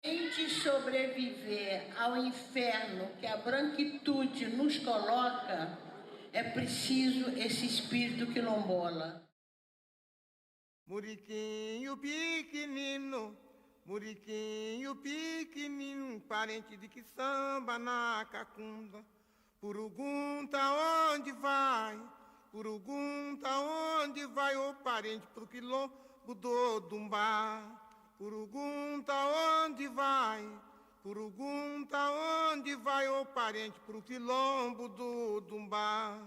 De sobreviver ao inferno que a branquitude nos coloca, é preciso esse espírito quilombola. Muriquinho pequenino, parente de que samba na cacunda. Purugunta onde vai, ô parente pro quilombo do Dumbá. Purugunta onde vai, ô parente pro quilombo do Dumbá.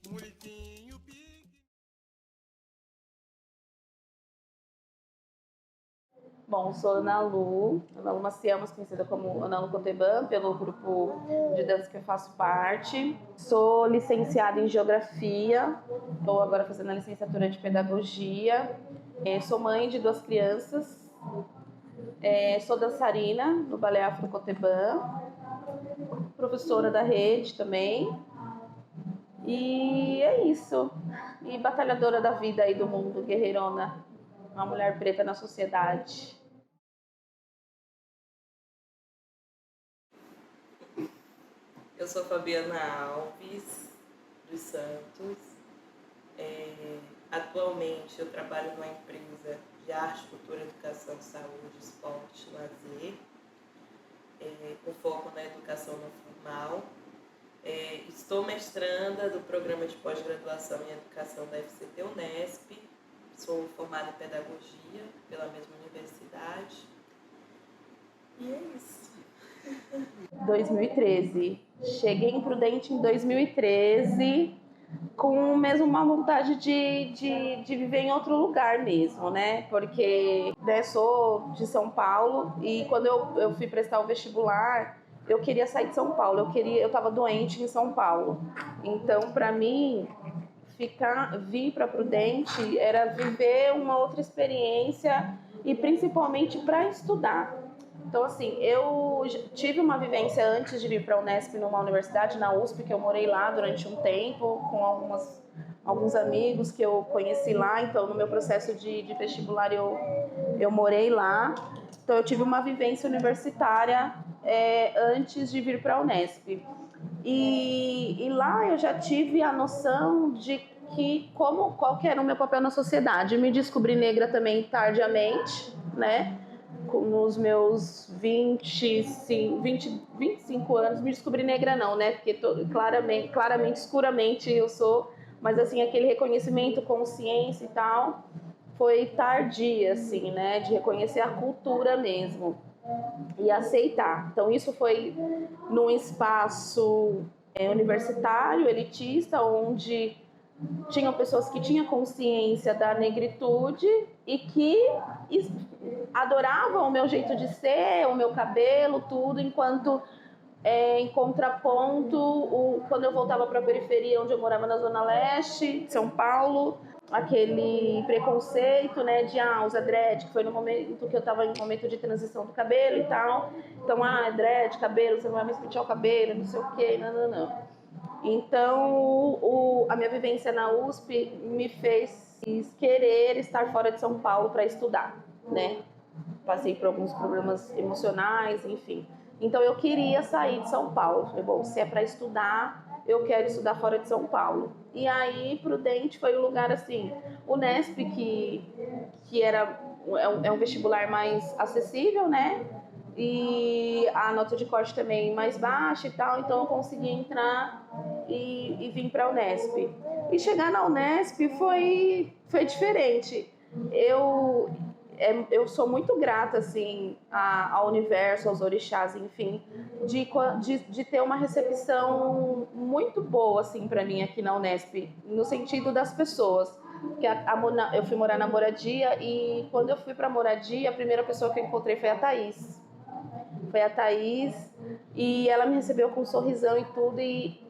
Muriquinho pique. Bom, sou Ana Lu Maciel, mais conhecida como Ana Lu Coteban, pelo grupo de dança que eu faço parte. Sou licenciada em Geografia, estou agora fazendo a licenciatura de Pedagogia. Sou mãe de 2 crianças. Sou dançarina no Balé Afro Coteban, professora da rede também. E é isso. E batalhadora da vida aí do mundo, guerreirona. Uma mulher preta na sociedade. Eu sou Fabiana Alves dos Santos. Atualmente eu trabalho numa empresa de arte, cultura, educação, saúde, esporte, lazer, com foco na educação não formal. Estou mestranda do programa de pós-graduação em educação da FCT Unesp. Sou formada em pedagogia pela mesma universidade. E é isso. 2013. Cheguei em Prudente em 2013 com mesmo uma vontade de viver em outro lugar mesmo, né? Porque sou de São Paulo e quando eu fui prestar o vestibular, eu queria sair de São Paulo. Eu estava doente em São Paulo. Então, para mim, vir para Prudente era viver uma outra experiência e principalmente para estudar. Então, assim, eu tive uma vivência antes de vir para a Unesp numa universidade, na USP, que eu morei lá durante um tempo, com alguns amigos que eu conheci lá. Então, no meu processo de vestibular, eu morei lá. Então, eu tive uma vivência universitária antes de vir para a Unesp. E lá eu já tive a noção de qual que era o meu papel na sociedade. Me descobri negra também tardiamente, né? Nos meus 25 anos, me descobri negra não, né? Porque claramente, escuramente eu sou, mas assim, aquele reconhecimento, consciência e tal, foi tardia, assim, né? De reconhecer a cultura mesmo e aceitar. Então isso foi num espaço universitário, elitista, onde tinham pessoas que tinham consciência da negritude e que adoravam o meu jeito de ser, o meu cabelo, tudo, enquanto em contraponto, quando eu voltava para a periferia, onde eu morava na Zona Leste de São Paulo, aquele preconceito, né, de usa dread, que foi no momento que eu estava em momento de transição do cabelo e tal. Então, dread, cabelo, você não vai mais pentear o cabelo, não sei o quê, não. Então, a minha vivência na USP me fez querer estar fora de São Paulo para estudar, né? Passei por alguns problemas emocionais, enfim. Então, eu queria sair de São Paulo. Falei, bom, se é para estudar, eu quero estudar fora de São Paulo. E aí, Prudente foi um lugar assim, Unesp, que é um vestibular mais acessível, né? E a nota de corte também mais baixa e tal, então eu consegui entrar e vim para a Unesp. E chegar na Unesp foi diferente. Eu sou muito grata assim ao universo, aos orixás, enfim, de ter uma recepção muito boa assim para mim aqui na Unesp, no sentido das pessoas. Porque eu fui morar na Moradia e quando eu fui para a Moradia, a primeira pessoa que eu encontrei foi a Thaís. E ela me recebeu com um sorrisão e tudo, e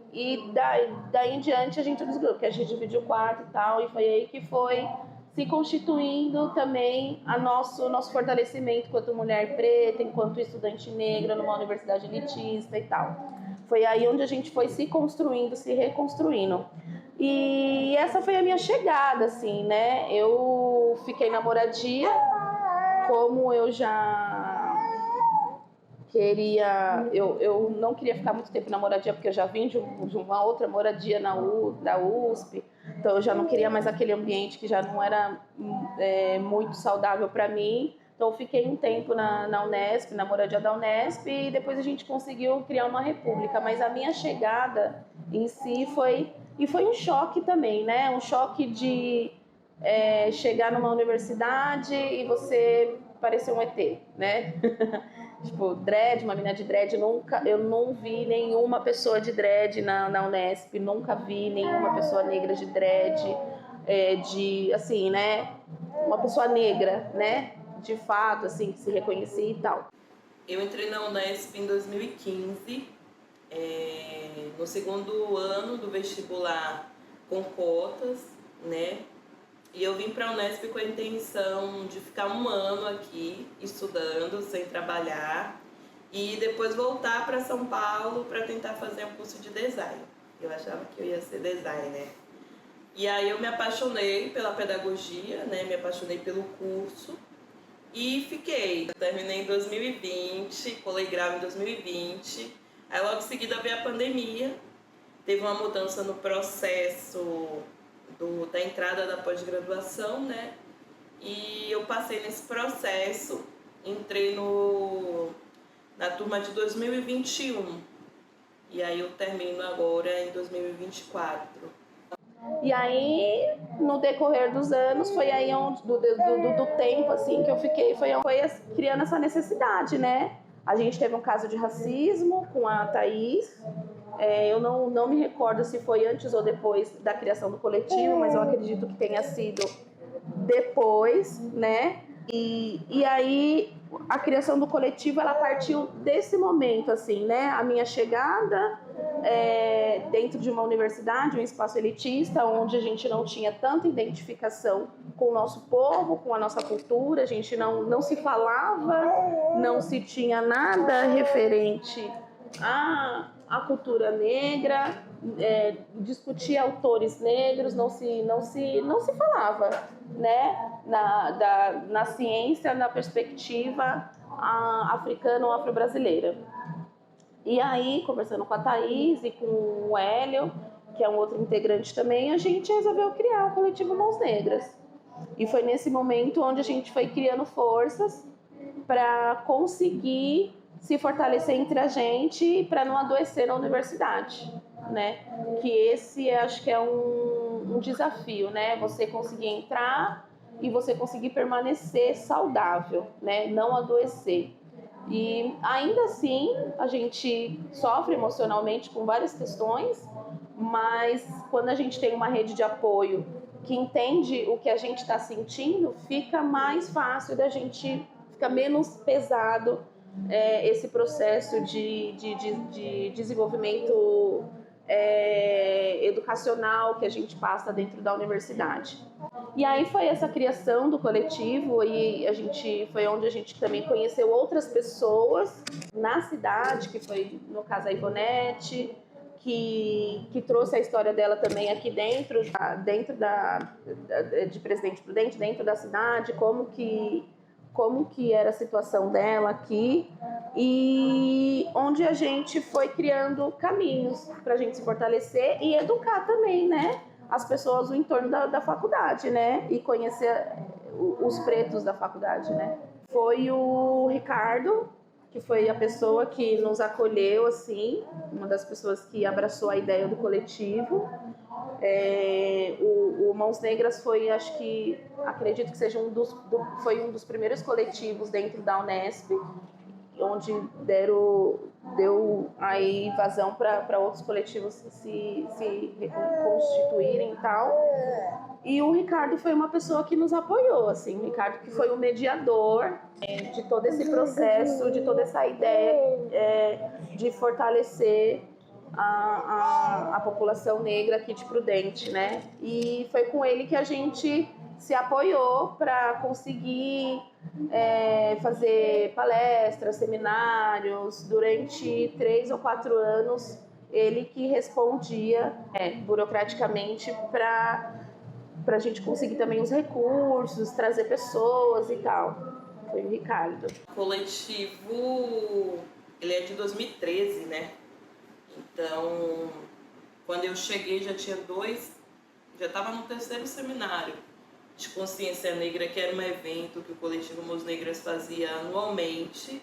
daí em diante a gente desgrudou, porque a gente dividiu o quarto e tal, e foi aí que foi se constituindo também nosso fortalecimento enquanto mulher preta, enquanto estudante negra numa universidade elitista e tal. Foi aí onde a gente foi se construindo, se reconstruindo. E essa foi a minha chegada, assim, né? Eu fiquei na moradia, como eu já queria... Eu não queria ficar muito tempo na moradia, porque eu já vim de uma outra moradia da USP, então eu já não queria mais aquele ambiente que já não era muito saudável para mim. Então eu fiquei um tempo na Unesp, na moradia da Unesp, e depois a gente conseguiu criar uma república. Mas a minha chegada em si foi um choque também, né? Um choque de chegar numa universidade e você parecer um ET, né? Tipo, dread, uma menina de dread, eu não vi nenhuma pessoa de dread na Unesp, nunca vi nenhuma pessoa negra de dread, assim, né? Uma pessoa negra, né? De fato, assim, que se reconhecia e tal. Eu entrei na Unesp em 2015, no segundo ano do vestibular com cotas, né? E eu vim para a Unesp com a intenção de ficar um ano aqui estudando, sem trabalhar, e depois voltar para São Paulo para tentar fazer um curso de design. Eu achava que eu ia ser designer. E aí eu me apaixonei pela pedagogia, né? Me apaixonei pelo curso e fiquei. Terminei em 2020, colei grau em 2020. Aí logo em seguida veio a pandemia, teve uma mudança no processo da entrada da pós-graduação, né? E eu passei nesse processo, entrei na turma de 2021. E aí eu termino agora em 2024. E aí, no decorrer dos anos, foi aí onde, do tempo, assim, que eu fiquei, foi criando essa necessidade, né? A gente teve um caso de racismo com a Thaís. Eu não me recordo se foi antes ou depois da criação do coletivo, mas eu acredito que tenha sido depois, né? E aí a criação do coletivo, ela partiu desse momento, assim, né? A minha chegada dentro de uma universidade, um espaço elitista, onde a gente não tinha tanta identificação com o nosso povo, com a nossa cultura, a gente não se falava, não se tinha nada referente a cultura negra, discutir autores negros, não se falava, né? Na ciência, na perspectiva africana ou afro-brasileira. E aí, conversando com a Thaís e com o Hélio, que é um outro integrante também, a gente resolveu criar o coletivo Mãos Negras. E foi nesse momento onde a gente foi criando forças para conseguir se fortalecer entre a gente para não adoecer na universidade, né? Que esse acho que é um desafio, né? Você conseguir entrar e você conseguir permanecer saudável, né? Não adoecer. E ainda assim a gente sofre emocionalmente com várias questões, mas quando a gente tem uma rede de apoio que entende o que a gente está sentindo, fica mais fácil da gente, fica menos pesado esse processo de desenvolvimento educacional que a gente passa dentro da universidade. E aí foi essa criação do coletivo e foi onde a gente também conheceu outras pessoas na cidade, que foi, no caso, a Ivonete, que trouxe a história dela também aqui dentro de Presidente Prudente, dentro da cidade, como que era a situação dela aqui, e onde a gente foi criando caminhos para a gente se fortalecer e educar também, né, as pessoas no entorno da faculdade, né, e conhecer os pretos da faculdade, né. Foi o Ricardo, que foi a pessoa que nos acolheu, assim, uma das pessoas que abraçou a ideia do coletivo. O Mãos Negras foi, acredito que seja foi um dos primeiros coletivos dentro da Unesp, onde deu aí vazão para outros coletivos se reconstituírem e tal. E o Ricardo foi uma pessoa que nos apoiou, assim, o Ricardo que foi o mediador de todo esse processo, de toda essa ideia de fortalecer a população negra aqui de Prudente, né? E foi com ele que a gente se apoiou para conseguir fazer palestras, seminários. Durante 3 ou 4 anos ele que respondia burocraticamente para a gente conseguir também os recursos, trazer pessoas e tal. Foi o Ricardo. O coletivo, ele é de 2013, né? Então, quando eu cheguei já estava no 3º seminário de consciência negra, que era um evento que o coletivo Mãos Negras fazia anualmente.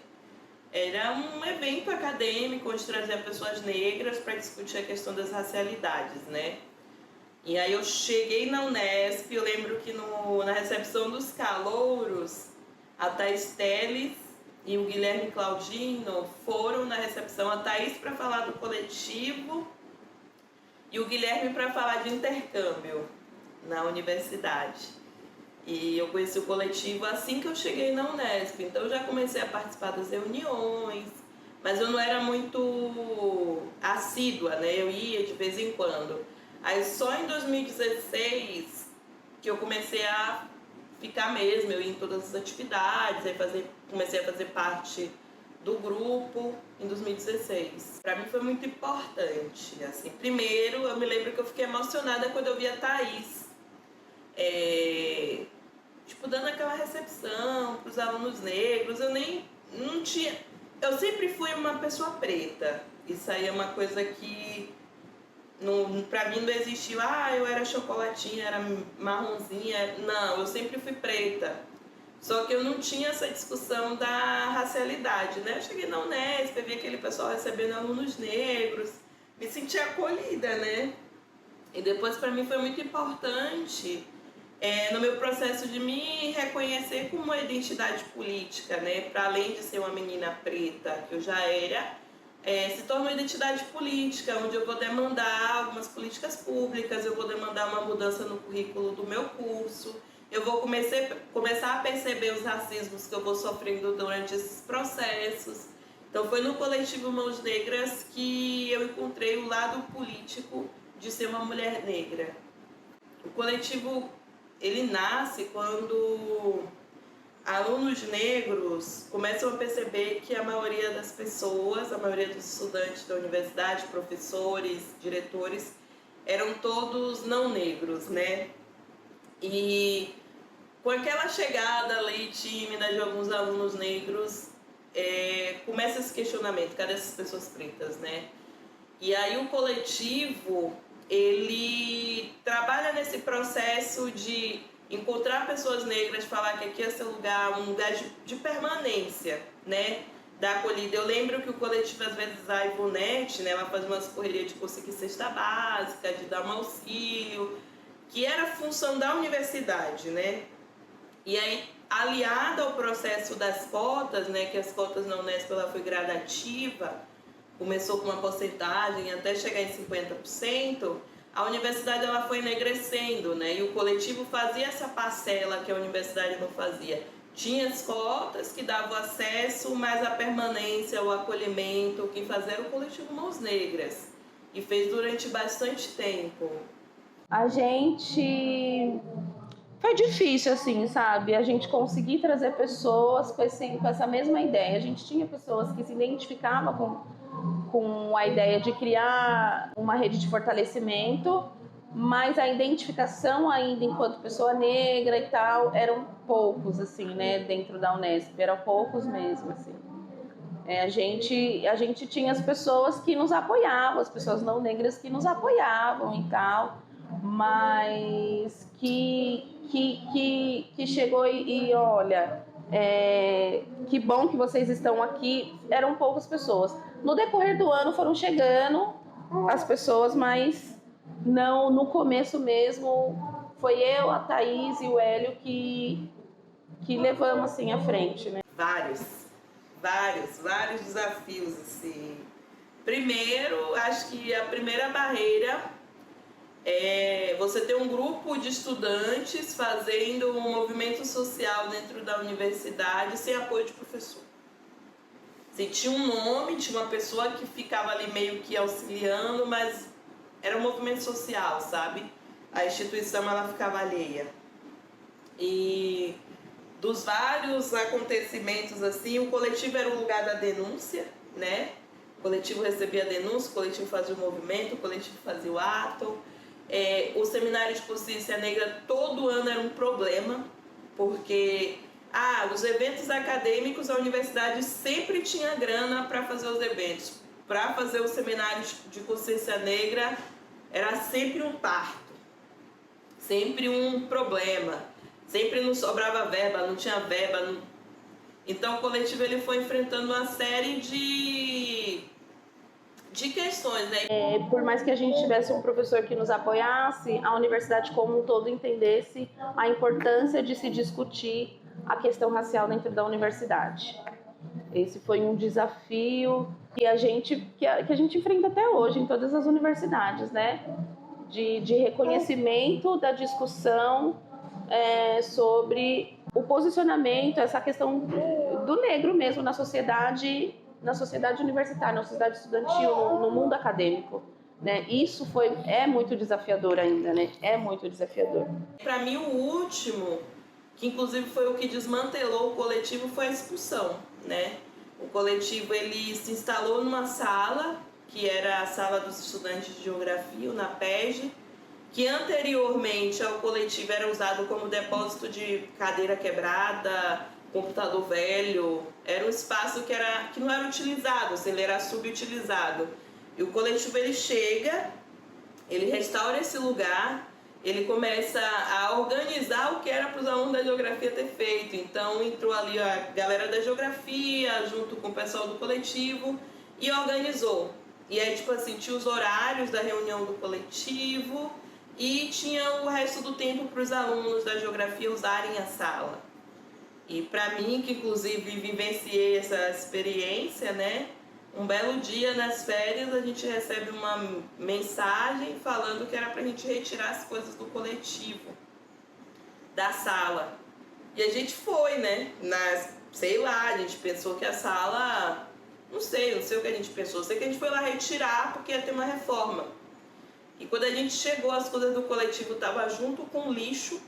Era um evento acadêmico onde trazia pessoas negras para discutir a questão das racialidades, né? E aí eu cheguei na Unesp, eu lembro que na recepção dos calouros, a Thaís Teles e o Guilherme Claudino foram na recepção, a Thaís para falar do coletivo e o Guilherme para falar de intercâmbio na universidade. E eu conheci o coletivo assim que eu cheguei na Unesp, então eu já comecei a participar das reuniões, mas eu não era muito assídua, né? Eu ia de vez em quando. Aí só em 2016 que eu comecei a ficar mesmo, eu ia em todas as atividades, aí comecei a fazer parte do grupo em 2016. Para mim foi muito importante, assim. Primeiro, eu me lembro que eu fiquei emocionada quando eu vi a Thaís, dando aquela recepção para os alunos negros. Eu sempre fui uma pessoa preta. Isso aí é uma coisa que pra mim não existiu, eu era chocolatinha, era marronzinha. Não, eu sempre fui preta. Só que eu não tinha essa discussão da racialidade, né? Eu cheguei na Unesp, vi aquele pessoal recebendo alunos negros, me senti acolhida, né? E depois para mim foi muito importante no meu processo de me reconhecer como uma identidade política, né? Para além de ser uma menina preta, que eu já era, se torna uma identidade política, onde eu vou demandar algumas políticas públicas, eu vou demandar uma mudança no currículo do meu curso, eu vou começar a perceber os racismos que eu vou sofrendo durante esses processos. Então foi no coletivo Mãos Negras que eu encontrei o lado político de ser uma mulher negra. O coletivo, ele nasce quando alunos negros começam a perceber que a maioria das pessoas, a maioria dos estudantes da universidade, professores, diretores, eram todos não negros, né? E com aquela chegada ali tímida de alguns alunos negros, começa esse questionamento: cadê essas pessoas pretas, né? E aí o coletivo, ele trabalha nesse processo de encontrar pessoas negras, falar que aqui é seu lugar, um lugar de permanência, né? Da acolhida. Eu lembro que o coletivo, às vezes, a Ivonete, né, ela faz umas correrias de conseguir cesta básica, de dar um auxílio, que era função da universidade, né? E aí, aliada ao processo das cotas, né, que as cotas na Unesp ela foi gradativa, começou com uma porcentagem até chegar em 50%, a universidade ela foi enegrecendo, né? E o coletivo fazia essa parcela que a universidade não fazia. Tinha as cotas que davam acesso, mas a permanência, o acolhimento, quem fazia era o coletivo Mãos Negras. E fez durante bastante tempo. A gente... Foi difícil, assim, sabe? A gente conseguir trazer pessoas com essa mesma ideia. A gente tinha pessoas que se identificavam com a ideia de criar uma rede de fortalecimento, mas a identificação ainda enquanto pessoa negra e tal, eram poucos, assim, né? Dentro da Unesp, eram poucos mesmo, assim. A gente tinha as pessoas que nos apoiavam, as pessoas não negras que nos apoiavam e tal, mas que chegou e olha, que bom que vocês estão aqui. Eram poucas pessoas. No decorrer do ano foram chegando as pessoas, mas não no começo mesmo. Foi eu, a Thaís e o Hélio que levamos assim à frente, né? Vários desafios, assim. Primeiro, acho que a primeira barreira é você ter um grupo de estudantes fazendo um movimento social dentro da universidade sem apoio de professor. Assim, tinha um nome, tinha uma pessoa que ficava ali meio que auxiliando, mas era um movimento social, sabe? A instituição, ela ficava alheia. E dos vários acontecimentos, assim, o coletivo era o lugar da denúncia, né? coletivo recebia denúncia, o coletivo fazia o movimento, o coletivo fazia o ato. O seminário de consciência negra todo ano era um problema, porque os eventos acadêmicos, a universidade sempre tinha grana para fazer os eventos. Para fazer os seminários de consciência negra era sempre um parto, sempre um problema, sempre não sobrava verba, não tinha verba. Então o coletivo ele foi enfrentando uma série de questões, né? Por mais que a gente tivesse um professor que nos apoiasse, a universidade como um todo entendesse a importância de se discutir a questão racial dentro da universidade. Esse foi um desafio que a gente enfrenta até hoje em todas as universidades, né? De reconhecimento da discussão sobre o posicionamento, essa questão do negro mesmo na sociedade universitária, na sociedade estudantil, no mundo acadêmico, né? Isso é muito desafiador ainda, né? É muito desafiador. Para mim, o último, que inclusive foi o que desmantelou o coletivo, foi a expulsão, né? O coletivo ele se instalou numa sala, que era a sala dos estudantes de geografia, o NAPEG, que anteriormente ao coletivo era usado como depósito de cadeira quebrada, computador velho. Era um espaço que não era utilizado, ele era subutilizado. E o coletivo ele chega, ele restaura esse lugar, ele começa a organizar o que era para os alunos da geografia ter feito. Então entrou ali a galera da geografia junto com o pessoal do coletivo e organizou. E aí tipo assim, tinha os horários da reunião do coletivo e tinha o resto do tempo para os alunos da geografia usarem a sala. E para mim, que inclusive vivenciei essa experiência, né? Um belo dia nas férias a gente recebe uma mensagem falando que era para a gente retirar as coisas do coletivo, da sala. E a gente foi, né? Sei lá, a gente pensou que a sala... Não sei o que a gente pensou. Sei que a gente foi lá retirar porque ia ter uma reforma. E quando a gente chegou, as coisas do coletivo estavam junto com o lixo,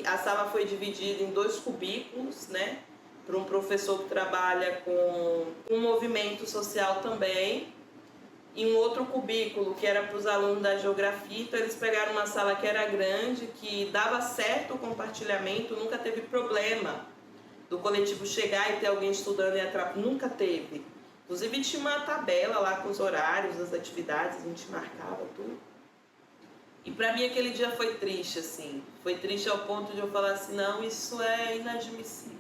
a sala foi dividida em 2 cubículos, né? Para um professor que trabalha com um movimento social também, e um outro cubículo que era para os alunos da geografia. Então eles pegaram uma sala que era grande, que dava certo o compartilhamento, nunca teve problema do coletivo chegar e ter alguém estudando e atrapalhar, nunca teve. Inclusive tinha uma tabela lá com os horários das atividades, a gente marcava tudo. E para mim aquele dia foi triste, assim. Foi triste ao ponto de eu falar assim, não, isso é inadmissível.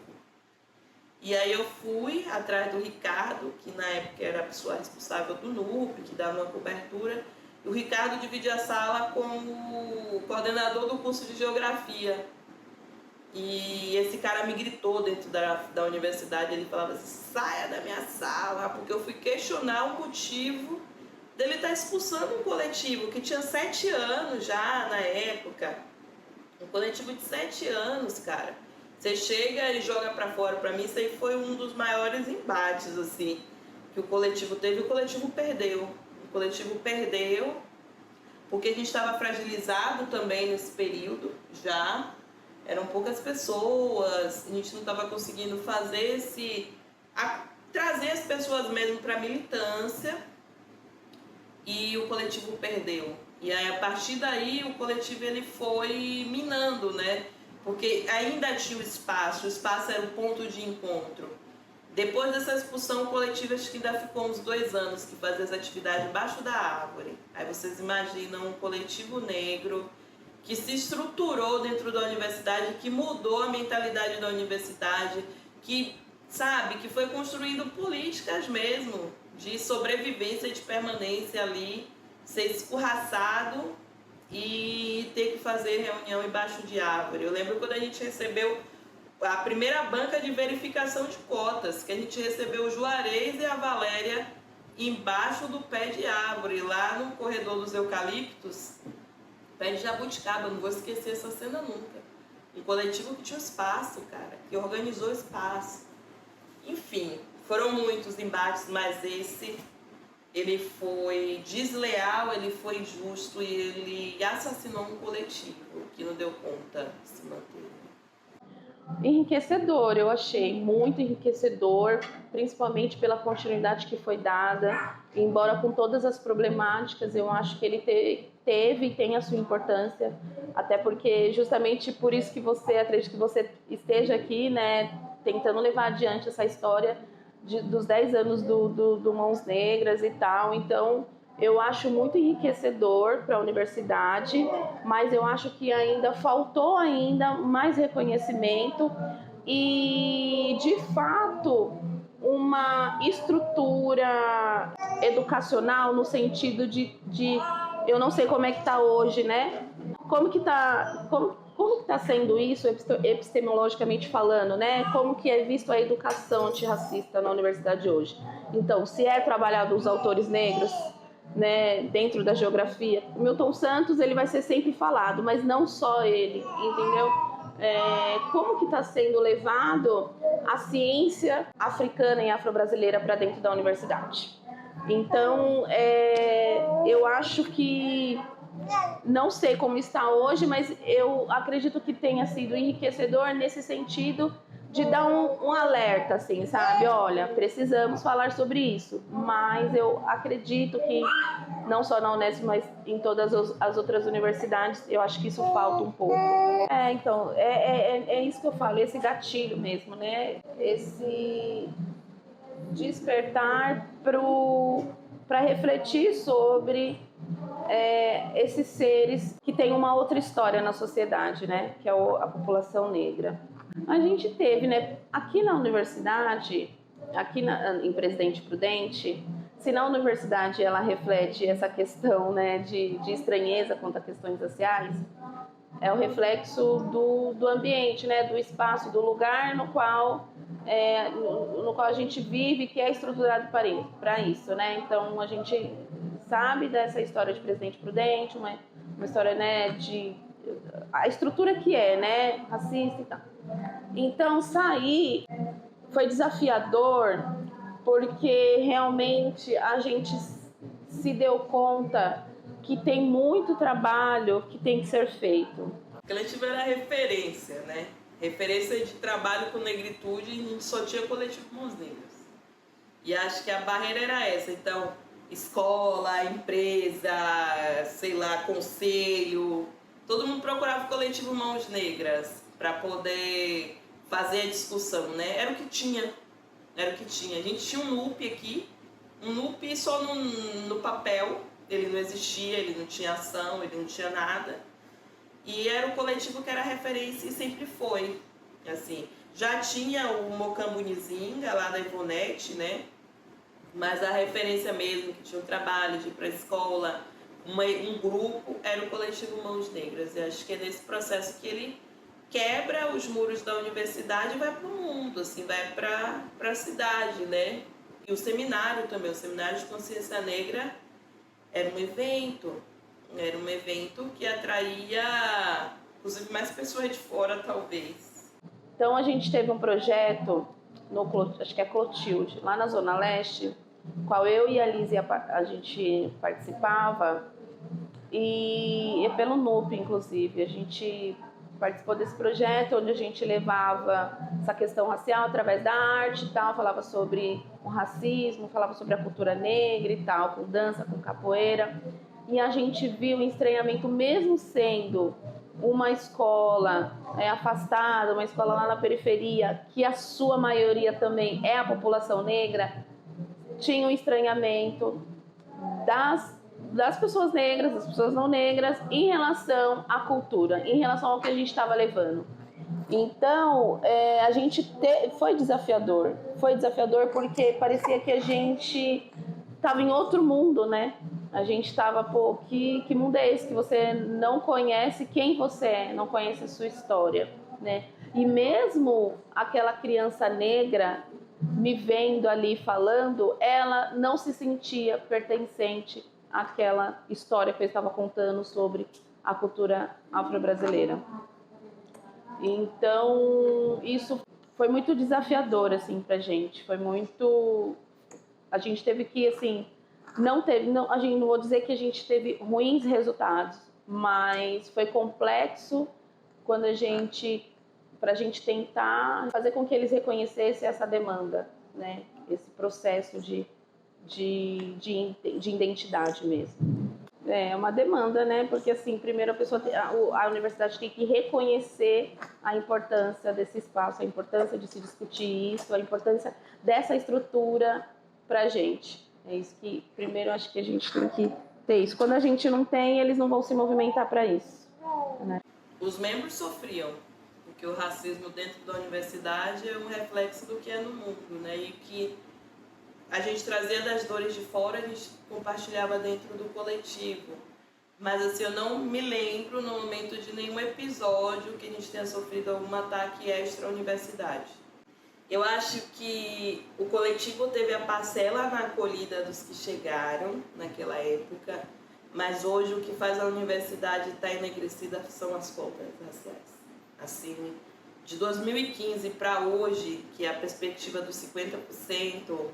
E aí eu fui atrás do Ricardo, que na época era a pessoa responsável do NUP, que dava uma cobertura. E o Ricardo dividia a sala com o coordenador do curso de Geografia. E esse cara me gritou dentro da universidade, ele falava assim, saia da minha sala, porque eu fui questionar o motivo dele estar expulsando um coletivo que tinha 7 anos já na época. Um coletivo de 7 anos, cara. Você chega e joga pra fora. Pra mim, isso aí foi um dos maiores embates, assim, que o coletivo teve. O coletivo perdeu. O coletivo perdeu porque a gente estava fragilizado também nesse período já. Eram poucas pessoas, a gente não estava conseguindo fazer trazer as pessoas mesmo para a militância, e o coletivo perdeu. E aí, a partir daí, o coletivo ele foi minando, né? Porque ainda tinha o espaço era o ponto de encontro. Depois dessa expulsão, o coletivo acho que ainda ficou uns 2 anos que fazia as atividades embaixo da árvore. Aí vocês imaginam um coletivo negro que se estruturou dentro da universidade, que mudou a mentalidade da universidade, que foi construindo políticas mesmo de sobrevivência e de permanência ali, ser escorraçado e ter que fazer reunião embaixo de árvore. Eu lembro quando a gente recebeu a primeira banca de verificação de cotas, que a gente recebeu o Juarez e a Valéria embaixo do pé de árvore, lá no corredor dos eucaliptos, pé de jabuticaba. Eu não vou esquecer essa cena nunca. Um coletivo que tinha espaço, cara, que organizou espaço. Enfim, foram muitos embates, mas esse, ele foi desleal, ele foi injusto e ele assassinou um coletivo que não deu conta de se manter. enriquecedor, eu achei muito enriquecedor, principalmente pela continuidade que foi dada, embora com todas as problemáticas, eu acho que ele teve e tem a sua importância, até porque justamente por isso que acredito que você esteja aqui, né, tentando levar adiante essa história dos 10 anos do Mãos Negras e tal. Então eu acho muito enriquecedor para a universidade, mas eu acho que ainda faltou mais reconhecimento e, de fato, uma estrutura educacional no sentido de eu não sei como é que está hoje, né? Como que está sendo isso epistemologicamente falando, né? Como que é visto a educação antirracista na universidade hoje? Então, se é trabalhado os autores negros, né, dentro da geografia, o Milton Santos ele vai ser sempre falado, mas não só ele, entendeu? Como que está sendo levado a ciência africana e afro-brasileira para dentro da universidade? Então, eu acho que não sei como está hoje, mas eu acredito que tenha sido enriquecedor nesse sentido de dar um alerta, assim, sabe? Olha, precisamos falar sobre isso, mas eu acredito que não só na Unesp, mas em todas as outras universidades, eu acho que isso falta um pouco. Então, é isso que eu falo, esse gatilho mesmo, né? Esse despertar para refletir sobre esses seres que têm uma outra história na sociedade, né? Que é a população negra. A gente teve, né? Aqui na universidade, em Presidente Prudente, se na universidade ela reflete essa questão, né, de estranheza quanto a questões raciais, é o reflexo do ambiente, né, do espaço, do lugar no qual a gente vive, que é estruturado para isso, né? Então a gente sabe dessa história de Presidente Prudente, uma história, né, a estrutura que é, né, racista e tal. Então sair foi desafiador porque realmente a gente se deu conta que tem muito trabalho que tem que ser feito. O coletivo era referência, né? Referência de trabalho com negritude, e a gente só tinha coletivo Mãos Negras. E acho que a barreira era essa. Então, escola, empresa, sei lá, conselho, todo mundo procurava o coletivo Mãos Negras para poder fazer a discussão, né? Era o que tinha. A gente tinha um NUP aqui, um NUP só no papel, ele não existia, ele não tinha ação, ele não tinha nada. E era o coletivo que era referência e sempre foi. Assim, já tinha o Mocambo Nizinga lá da Ivonete, né? Mas a referência mesmo, que tinha um trabalho de ir para a escola, um grupo, era o coletivo Mãos Negras. E acho que é nesse processo que ele quebra os muros da universidade e vai para o mundo, assim, vai para a cidade, né? E o seminário também, o Seminário de Consciência Negra, era um evento que atraía, inclusive, mais pessoas de fora, talvez. Então a gente teve um projeto, acho que é Clotilde, lá na Zona Leste, qual eu e a Liz a gente participava, e é pelo NUP, inclusive, a gente participou desse projeto onde a gente levava essa questão racial através da arte e tal, falava sobre o racismo, falava sobre a cultura negra e tal, com dança, com capoeira. E a gente viu o estranhamento, mesmo sendo uma escola afastada, uma escola lá na periferia, que a sua maioria também é a população negra, tinha um estranhamento das pessoas negras, das pessoas não negras, em relação à cultura, em relação ao que a gente estava levando. Então, a gente foi desafiador porque parecia que a gente estava em outro mundo, né? A gente estava, que mundo é esse que você não conhece quem você é, não conhece a sua história, né? E mesmo aquela criança negra me vendo ali falando, ela não se sentia pertencente àquela história que eu estava contando sobre a cultura afro-brasileira. Então, isso foi muito desafiador, assim, pra gente. Foi muito... A gente teve que, assim... Não vou dizer que a gente teve ruins resultados, mas foi complexo quando a gente para a gente tentar fazer com que eles reconhecessem essa demanda, né? Esse processo de identidade mesmo. É uma demanda, né? Porque, assim, primeiro a universidade tem que reconhecer a importância desse espaço, a importância de se discutir isso, a importância dessa estrutura para a gente. É isso que, primeiro, acho que a gente tem que ter isso. Quando a gente não tem, eles não vão se movimentar para isso, né? Os membros sofriam, porque o racismo dentro da universidade é um reflexo do que é no mundo, né? E que a gente trazia das dores de fora, a gente compartilhava dentro do coletivo. Mas assim, eu não me lembro no momento de nenhum episódio que a gente tenha sofrido algum ataque extra-universidade. Eu acho que o coletivo teve a parcela na acolhida dos que chegaram naquela época, mas hoje o que faz a universidade estar enegrecida são as cotas raciais. Assim, de 2015 para hoje, que é a perspectiva dos 50%,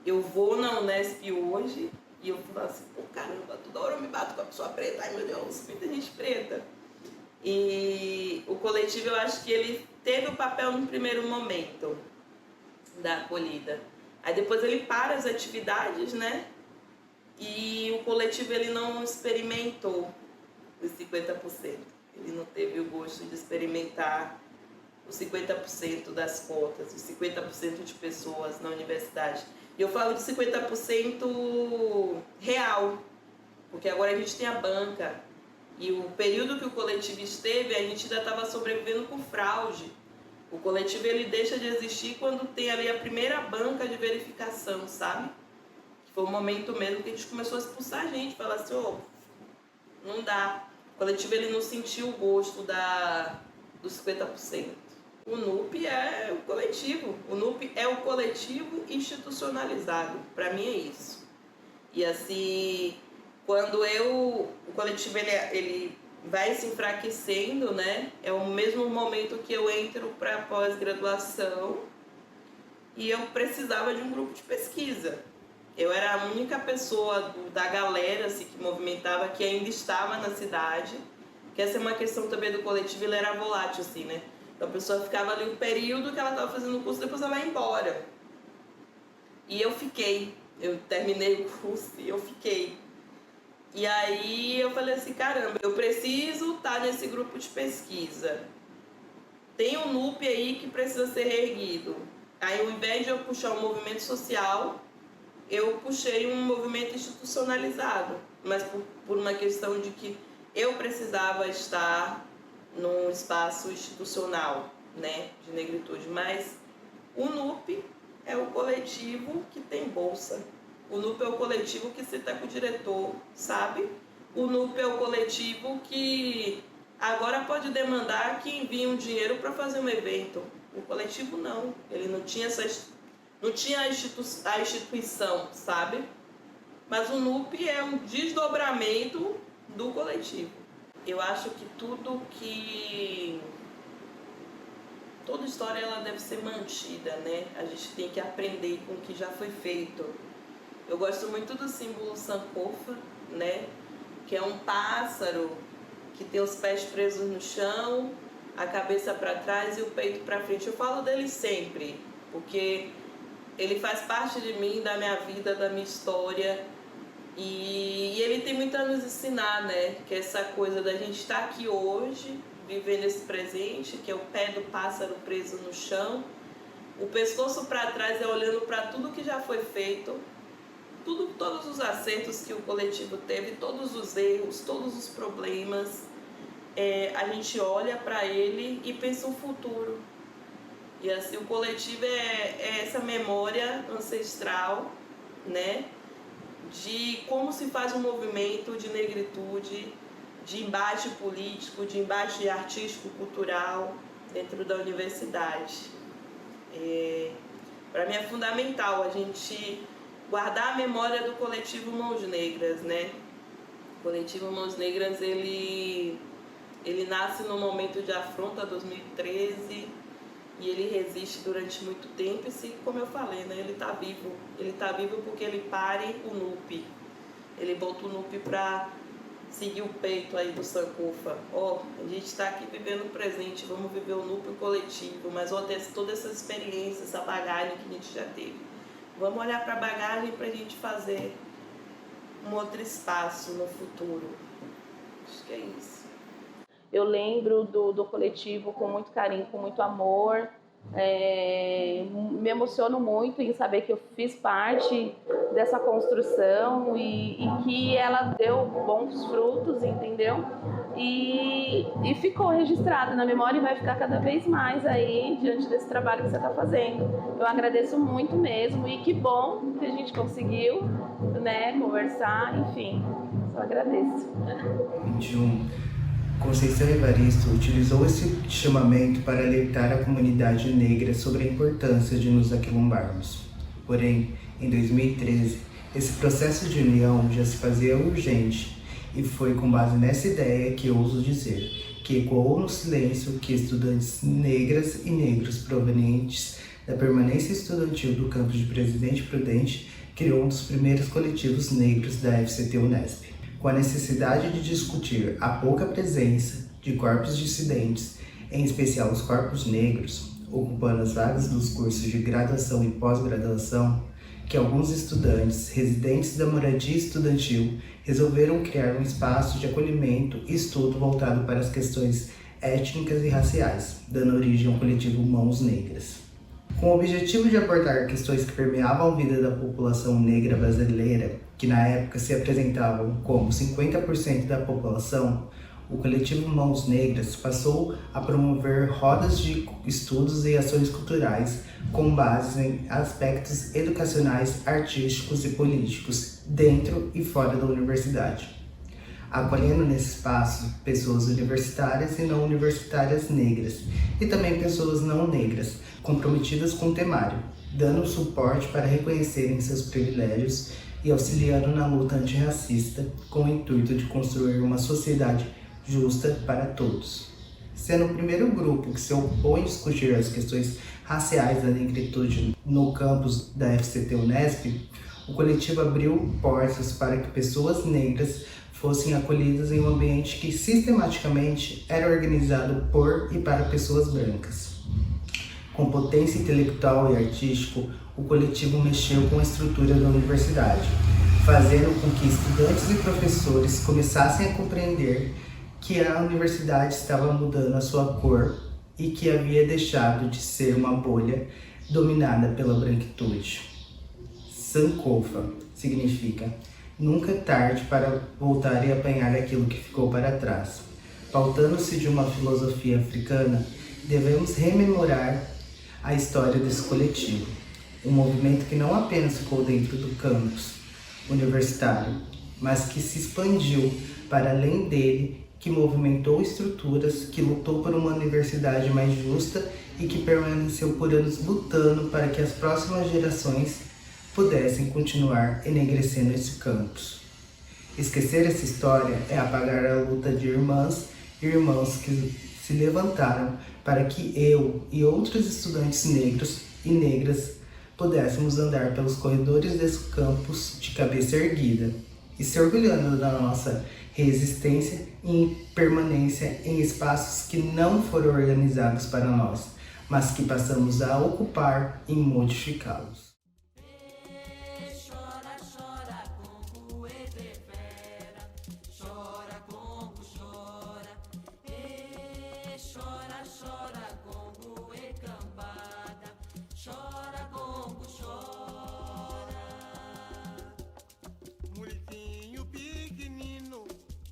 eu vou na Unesp hoje e eu falo assim, pô, caramba, toda hora eu me bato com a pessoa preta, ai meu Deus, muita gente preta. E o coletivo, eu acho que ele teve o papel no primeiro momento da acolhida. Aí depois ele para as atividades, né? E o coletivo ele não experimentou os 50%. Ele não teve o gosto de experimentar os 50% das cotas, os 50% de pessoas na universidade. E eu falo de 50% real, porque agora a gente tem a banca. E o período que o coletivo esteve, a gente ainda estava sobrevivendo com fraude. O coletivo ele deixa de existir quando tem ali a primeira banca de verificação, sabe? Foi o momento mesmo que a gente começou a expulsar a gente, falar assim, não dá. O coletivo ele não sentiu o gosto dos 50%. O NUP é o coletivo. O NUP é o coletivo institucionalizado. Para mim é isso. E assim, quando o coletivo ele vai se enfraquecendo, né? É o mesmo momento que eu entro para pós-graduação e eu precisava de um grupo de pesquisa. Eu era a única pessoa da galera assim, que movimentava, que ainda estava na cidade. Que essa é uma questão também do coletivo, ele era volátil, assim, né? Então a pessoa ficava ali o período que ela estava fazendo o curso, depois ela vai embora. E eu terminei o curso e eu fiquei. E aí eu falei assim, caramba, eu preciso estar nesse grupo de pesquisa. Tem um NUP aí que precisa ser reerguido. Aí ao invés de eu puxar um movimento social, eu puxei um movimento institucionalizado. Mas por uma questão de que eu precisava estar num espaço institucional, né, de negritude. Mas o NUP é o coletivo que tem bolsa. O NUP é o coletivo que senta com o diretor, sabe? O NUP é o coletivo que agora pode demandar que envie um dinheiro para fazer um evento. O coletivo não. Ele não tinha a instituição, sabe? Mas o NUP é um desdobramento do coletivo. Eu acho que toda história ela deve ser mantida, né? A gente tem que aprender com o que já foi feito. Eu gosto muito do símbolo Sankofa, né? Que é um pássaro que tem os pés presos no chão, a cabeça para trás e o peito para frente. Eu falo dele sempre, porque ele faz parte de mim, da minha vida, da minha história. E ele tem muito a nos ensinar, né? Que é essa coisa da gente estar aqui hoje, vivendo esse presente, que é o pé do pássaro preso no chão. O pescoço para trás é olhando para tudo que já foi feito, todos os acertos que o coletivo teve, todos os erros, todos os problemas. A gente olha para ele e pensa um futuro. E assim, o coletivo é essa memória ancestral, né? De como se faz um movimento de negritude, de embate político, de embate artístico, cultural dentro da universidade. Para mim é fundamental a gente guardar a memória do coletivo Mãos Negras, né? O coletivo Mãos Negras, ele nasce no momento de afronta 2013 e ele resiste durante muito tempo e, como eu falei, né, ele está vivo. Ele está vivo porque ele pare o NUP. Ele bota o NUP para seguir o peito aí do Sankofa. A gente está aqui vivendo o presente, vamos viver o núcleo coletivo, mas vamos ter toda essa experiência, essa bagagem que a gente já teve. Vamos olhar para a bagagem para a gente fazer um outro espaço no futuro. Acho que é isso. Eu lembro do coletivo com muito carinho, com muito amor. Me emociono muito em saber que eu fiz parte dessa construção e que ela deu bons frutos, entendeu? E ficou registrado na memória e vai ficar cada vez mais aí diante desse trabalho que você está fazendo. Eu agradeço muito mesmo e que bom que a gente conseguiu, né, conversar, enfim, só agradeço. 21. Conceição Evaristo utilizou esse chamamento para alertar a comunidade negra sobre a importância de nos aquilombarmos. Porém, em 2013, esse processo de união já se fazia urgente e foi com base nessa ideia que ouso dizer que ecoou no silêncio que estudantes negras e negros provenientes da permanência estudantil do campus de Presidente Prudente criou um dos primeiros coletivos negros da FCT-Unesp. Com a necessidade de discutir a pouca presença de corpos dissidentes, em especial os corpos negros, ocupando as vagas dos cursos de graduação e pós-graduação, que alguns estudantes residentes da moradia estudantil resolveram criar um espaço de acolhimento e estudo voltado para as questões étnicas e raciais, dando origem ao coletivo Mãos Negras. Com o objetivo de abordar questões que permeavam a vida da população negra brasileira, que na época se apresentavam como 50% da população, o coletivo Mãos Negras passou a promover rodas de estudos e ações culturais com base em aspectos educacionais, artísticos e políticos, dentro e fora da universidade, acolhendo nesse espaço pessoas universitárias e não universitárias negras, e também pessoas não negras, comprometidas com o temário, dando suporte para reconhecerem seus privilégios e auxiliando na luta antirracista com o intuito de construir uma sociedade justa para todos. Sendo o primeiro grupo que se opõe a discutir as questões raciais da negritude no campus da FCT-Unesp, o coletivo abriu portas para que pessoas negras fossem acolhidas em um ambiente que sistematicamente era organizado por e para pessoas brancas. Com potência intelectual e artístico, o coletivo mexeu com a estrutura da universidade, fazendo com que estudantes e professores começassem a compreender que a universidade estava mudando a sua cor e que havia deixado de ser uma bolha dominada pela branquitude. Sankofa significa nunca é tarde para voltar e apanhar aquilo que ficou para trás. Pautando-se de uma filosofia africana, devemos rememorar a história desse coletivo, um movimento que não apenas ficou dentro do campus universitário, mas que se expandiu para além dele, que movimentou estruturas, que lutou por uma universidade mais justa e que permaneceu por anos lutando para que as próximas gerações pudessem continuar enegrecendo esse campus. Esquecer essa história é apagar a luta de irmãs e irmãos que se levantaram para que eu e outros estudantes negros e negras pudéssemos andar pelos corredores desse campus de cabeça erguida e se orgulhando da nossa resistência e permanência em espaços que não foram organizados para nós, mas que passamos a ocupar e modificá-los.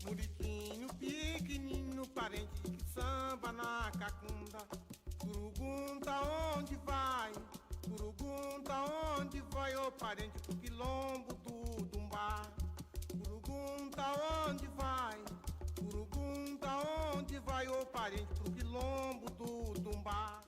Muriquinho pequenino, parente que samba na cacunda. Pergunta onde vai, ô parente do quilombo do Dumbá. Pergunta onde vai, ô parente do quilombo do Dumbá.